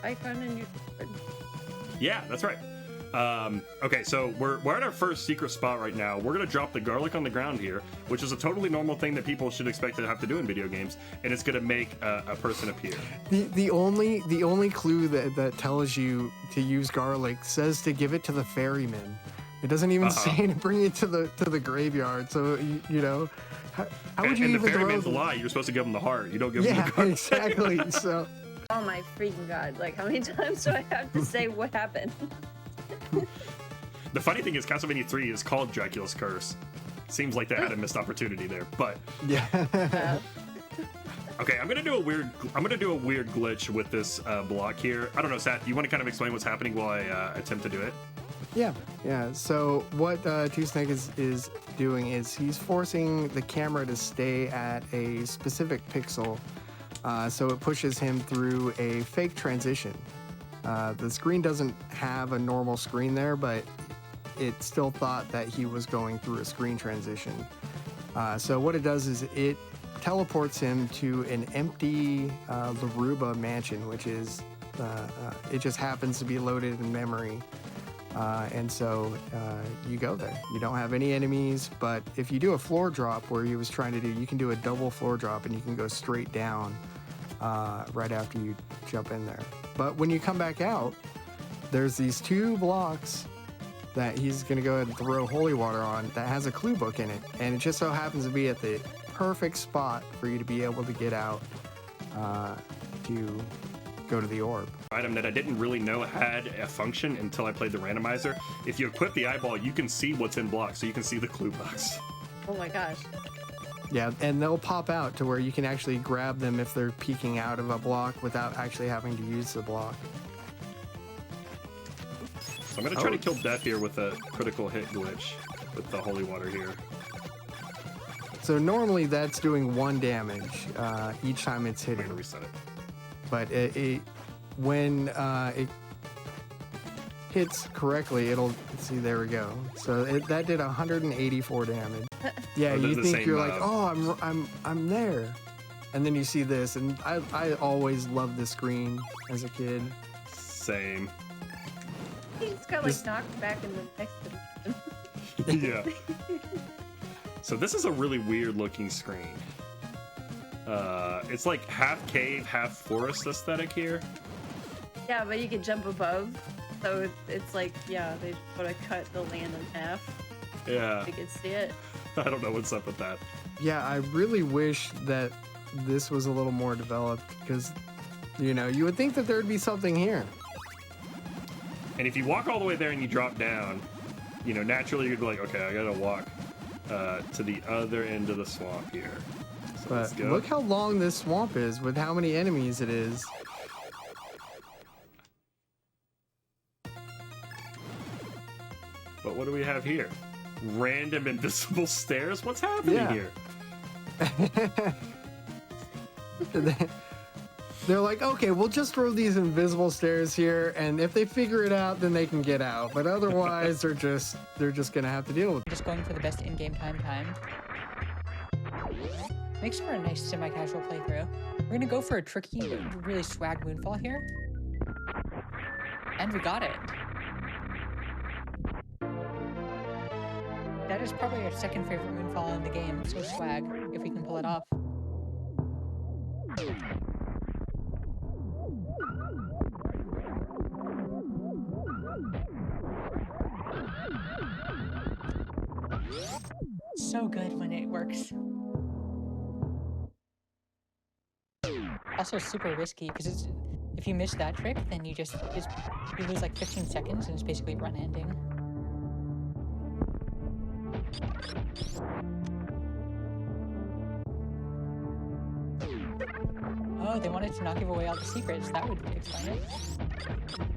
icon in your... Yeah, that's right. Okay, so we're at our first secret spot right now. We're gonna drop the garlic on the ground here, which is a totally normal thing that people should expect to have to do in video games, and it's gonna make a person appear. The only clue that tells you to use garlic says to give it to the ferryman. It doesn't even say to bring it to the graveyard. So you know, how would you and even the ferryman's throw? a lie. You're supposed to give him the heart. You don't give him the garlic. Exactly. So. Oh my freaking god! Like, how many times do I have to say what happened? The funny thing is, Castlevania 3 is called Dracula's Curse. Seems like they had a missed opportunity there, but yeah. Okay, I'm gonna do a weird glitch with this block here. I don't know, Seth. You want to kind of explain what's happening while I attempt to do it? Yeah. So what TASing is doing is he's forcing the camera to stay at a specific pixel, so it pushes him through a fake transition. The screen doesn't have a normal screen there, but it still thought that he was going through a screen transition. So what it does is it teleports him to an empty Laruba mansion, which is, it just happens to be loaded in memory. And so you go there. You don't have any enemies, but if you do a floor drop where he was trying to do, you can do a double floor drop and you can go straight down right after you jump in there. But when you come back out, there's these 2 blocks that he's going to go ahead and throw holy water on that has a clue book in it. And it just so happens to be at the perfect spot for you to be able to get out to go to the orb. Item that I didn't really know had a function until I played the randomizer. If you equip the eyeball, you can see what's in blocks, so you can see the clue box. Oh my gosh. Yeah, and they'll pop out to where you can actually grab them if they're peeking out of a block without actually having to use the block. So I'm going to try to kill Death here with a critical hit glitch with the holy water here. So normally that's doing 1 damage each time it's I'm hitting. going to reset it. But when it hits correctly, it'll see. There we go. So that did 184 damage. Yeah, you think you're like, oh, I'm there, and then you see this, and I always loved this screen as a kid. Same. He just got like knocked back in the next dimension. Yeah. So this is a really weird looking screen. It's like half cave, half forest aesthetic here. Yeah, but you can jump above, so it's like, yeah, they want to cut the land in half. Yeah. You can see it. I don't know what's up with that. Yeah, I really wish that this was a little more developed, because, you know, you would think that there'd be something here. And if you walk all the way there and you drop down, you know, naturally you'd be like, okay, I gotta walk to the other end of the swamp here. So But let's go. look how long this swamp is with how many enemies it is. But what do we have here? Random invisible stairs? What's happening here? They're like, okay, we'll just throw these invisible stairs here, and if they figure it out, then they can get out. But otherwise, they're just gonna have to deal with it. Just going for the best in-game time. Makes for a nice semi-casual playthrough. We're gonna go for a tricky, really swag Moonfall here. And we got it. That is probably our second favorite Moonfall in the game, so swag, if we can pull it off. So good when it works. Also super risky, because if you miss that trick, then you lose like 15 seconds and it's basically run ending. Oh, they wanted to not give away all the secrets. That would explain it.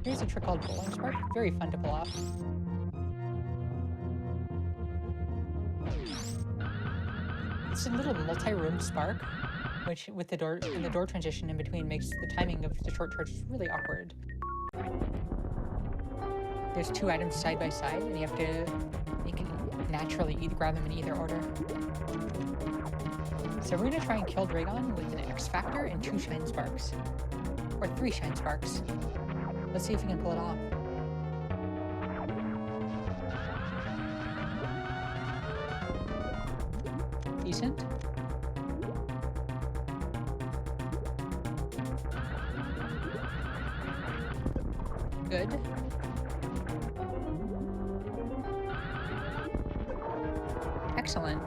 Here's a trick called Bowling Spark. Very fun to pull off. It's a little multi-room spark, which with the door transition in between makes the timing of the short charges really awkward. There's 2 items side by side, and you have to make naturally grab them in either order. So we're gonna try and kill Dragon with an X Factor and 2 Shine Sparks. Or 3 Shine Sparks. Let's see if we can pull it off. Decent. Good. Excellent.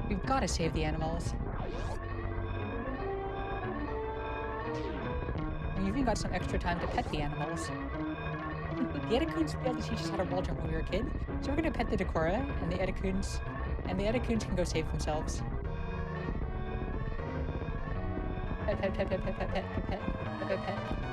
We've got to save the animals. We've even got some extra time to pet the animals. The Edicoons failed to teach us how to wall jump when we were a kid, so we're gonna pet the Decora, and the Edicoons can go save themselves. Pet, pet, pet, pet, pet, pet, pet, pet, pet, pet, pet.